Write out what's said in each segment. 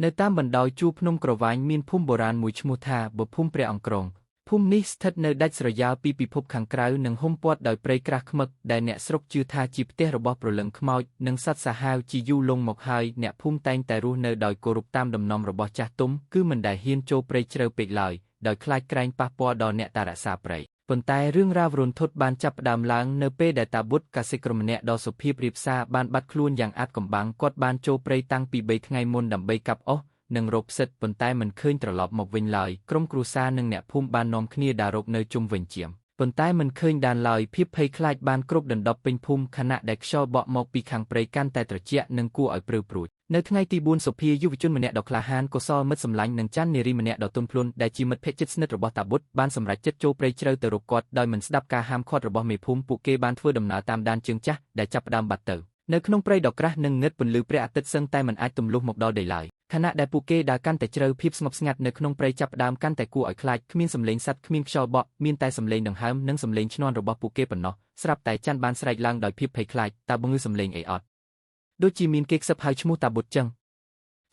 នៅតាមបណ្ដោយជួរភ្នំក្រវាញមានភូមិបុរាណមួយឈ្មោះថាបភូមិព្រះអង្គរងភូមិនេះស្ថិតនៅដាច់ស្រយាលពីពិភពខាងក្រៅនិងហ៊ុំព័ទ្ធដោយព្រៃក្រាស់ខ្មឹកដែលអ្នកស្រុកជឿថាជាផ្ទះរបស់ព្រលឹងខ្មោចនិងសត្វសាហាវជាយូរលង់មកហើយអ្នកភូមិតែងតែរស់នៅដោយគោរពតាមដំណំរបស់ចាស់ទុំគឺមិនដែលហ៊ានចូលព្រៃជ្រៅពេកឡើយដោយខ្លាចក្រែងប៉ះពាល់ដល់អ្នកតារក្សាព្រៃប៉ុន្តែរឿងរ៉ាវរន្ធត់បានចាប់ផ្ដើមឡើងនៅពេលដែលតាបុត្រកសិករម្នាក់ដ៏សុភាពរាបសារបានបាត់ខ្លួនយ៉ាងអាថ៌កំបាំងគាត់បានចូលព្រៃតាំងពី3ថ្ងៃមុនដើម្បីកាប់អុសនិងរកផ្សិតប៉ុន្តែមិនឃើញត្រឡប់មកវិញឡើយក្រុមគ្រួសារនិងអ្នកភូមិបាននាំគ្នាដើររកនៅជុំវិញជាមប៉ុន្តែមិនឃើញដានឡើយភាពភ័យខ្លាចបានគ្របដណ្ដប់ពេញភូមិខណៈដែលខ្យល់បក់មកពីខាងព្រៃកាន់តែត្រជាក់និងគួរឲ្យព្រឺព្រួចនៅថ្ងៃទី4សុភាយុវជនម្នាក់ដ៏ក្លាហានកុសលមិត្តសម្លាញ់និងច័ន្ទនារីម្នាក់ដ៏ទន់ភ្លន់ដែលជាមិត្តភក្តិជិតស្និទ្ធរបស់តាបុត្របានសម្រេចចិត្តចូលព្រៃជ្រៅទៅរកគាត់ដោយមិនស្ដាប់ការហាមឃាត់របស់មេភូមិពួកគេបានធ្វើដំណើរតាមដានជើងចាស់ដែលចាប់ផ្ដើមបាត់ទៅនៅក្នុងព្រៃដ៏ក្រាស់និងងឹតពន្លឺព្រះអាទិត្យសឹងតែមិនអាចទម្លុះមកដល់ដីឡើយខណៈដែលពួកគេដើរកាន់តែជ្រៅភាពស្ងប់ស្ងាត់នៅក្នុងព្រៃចាប់ផ្ដើមកាន់តែគួរឲ្យខ្លាចគ្មានសម្លេងសត្វគ្មានខ្យល់បក់មានតែសម្លេងដង្ហើមនិងសម្លេងឈ្នាន់របស់ពួកគេប៉ុណ្ណោះស្រាប់តែច័ន្ទបានស្រែកឡើងដោយភាពភ័យខ្លាចតើបង្ងឺសម្លេងអីអត់ដូចជាមានគេខ្សឹបហៅឈ្មោះតាបុត្រចឹង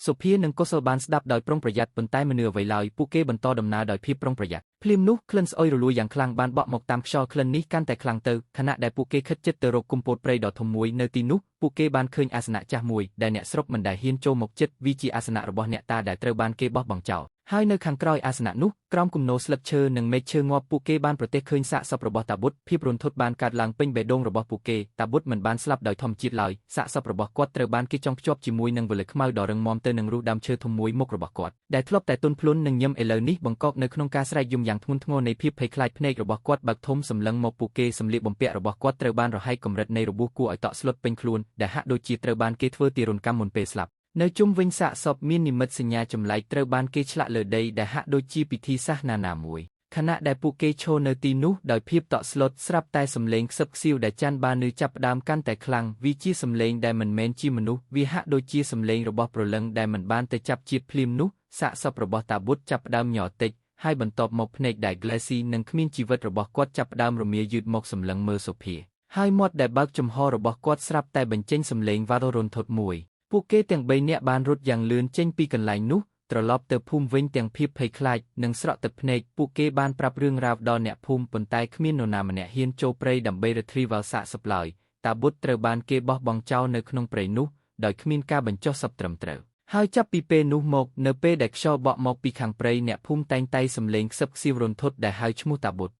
សុភានិងកុសលបានស្ដាប់ដោយប្រុងប្រយ័ត្នប៉ុន្តែមិននឿអ្វីឡើយពួកគេបន្តដំណើរដោយភាពប្រុងប្រយ័ត្នភ្លាមនោះក្លិនស្អុយរលួយយ៉ាងខ្លាំងបានបក់មកតាមខ្យល់ក្លិននេះកាន់តែខ្លាំងទៅខណៈដែលពួកគេខិតជិតទៅរកគុម្ពោតព្រៃដ៏ធំមួយនៅទីនោះពួកគេបានឃើញអាសនៈចាស់មួយដែលអ្នកស្រុកមិនដែលហ៊ានចូលមកជិតវាជាអាសនៈរបស់អ្នកតាដែលត្រូវបានគេបោះបង់ចោលហើយនៅខាងក្រោយអាសនៈនោះក្រោមគំនរស្លឹកឈើនិងមែកឈើងាប់ពួកគេបានប្រទះឃើញសាកសពរបស់តាបុត្រភាពរន្ធត់បានកើតឡើងពេញបេះដូងរបស់ពួកគេតាបុត្រមិនបានស្លាប់ដោយធម្មជាតិឡើយសាកសពរបស់គាត់ត្រូវបានគេចងភ្ជាប់ជាមួយនឹងវល្លិខ្មៅដ៏រឹងមាំទៅនឹងរូសដើមឈើធំមួយមុខរបស់គាត់ដែលធ្លាប់តែទន់ភ្លន់និងញឹមឥឡូវនេះបង្កប់នៅក្នុងការស្រែកយំយ៉ាងធ្ងន់ធ្ងរនៃភាពភ័យខ្លាចភ្នែករបស់គាត់បើកធំសម្លឹងមកពួកគេសម្លៀកបំពាក់របស់គាត់ត្រូវបានរហែកកម្រិតនៃរបួសគួរឲ្យតក់ស្លុតពេញខ្លួនដែលហាក់ដូចជាត្រូវបានគេធ្វើទារុណកម្មមុនពេលស្លាប់នៅជុំវិញសាកសពមាននិមិត្តសញ្ញាចម្លែកត្រូវបានគេឆ្លាក់លើដីដែលហាក់ដូចជាពិធីសាសនាណាមួយខណៈដែលពួកគេឈរនៅទីនោះដោយភាពតក់ស្លុតស្រាប់តែសំឡេងខ្សឹបខ្សៀវដែលច័ន្ទបានឮចាប់ផ្ដើមកាន់តែខ្លាំងវាជាសំឡេងដែលមិនមែនជាមនុស្សវាហាក់ដូចជាសំឡេងរបស់ព្រលឹងដែលមិនបានទៅចាប់ជាតិភ្លាមនោះសាកសពរបស់តាបុត្រចាប់ផ្ដើមញ័រតិចហើយបន្ទាប់មកភ្នែកដែលក្លែស៊ីនិងគ្មានជីវិតរបស់គាត់ចាប់ផ្ដើមរមាយឺតមកសម្លឹងមើលសុភាហើយមាត់ដែលបើកចំហរបស់គាត់ស្រាប់តែបញ្ចេញសំឡេងវ៉ាររន្ធត់មួយពួកគេទាំង3នាក់បានរត់យ៉ាងលឿនចេញពីកន្លែងនោះត្រឡប់ទៅភូមិវិញទាំងភាពភ័យខ្លាចនិងស្រក់ទឹកភ្នែកពួកគេបានប្រាប់រឿងរ៉ាវដល់អ្នកភូមិប៉ុន្តែគ្មាននរណាម្នាក់ហ៊ានចូលព្រៃដើម្បី retrieval សាកសពឡើយតាបុត្រត្រូវបានគេបោះបង់ចោលនៅក្នុងព្រៃនោះដោយគ្មានការបញ្ចុះសពត្រឹមត្រូវហើយចាប់ពីពេលនោះមកនៅពេលដែលខ្យល់បក់មកពីខាងព្រៃអ្នកភូមិតែងតែសំឡេងខ្សឹបខ្សៀវរន្ធត់ដែលហៅឈ្មោះតាបុត្រ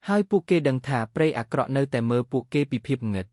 ហើយពួកគេដឹងថាព្រៃអាក្រក់នៅតែមើលពួកគេពីភាពងឹត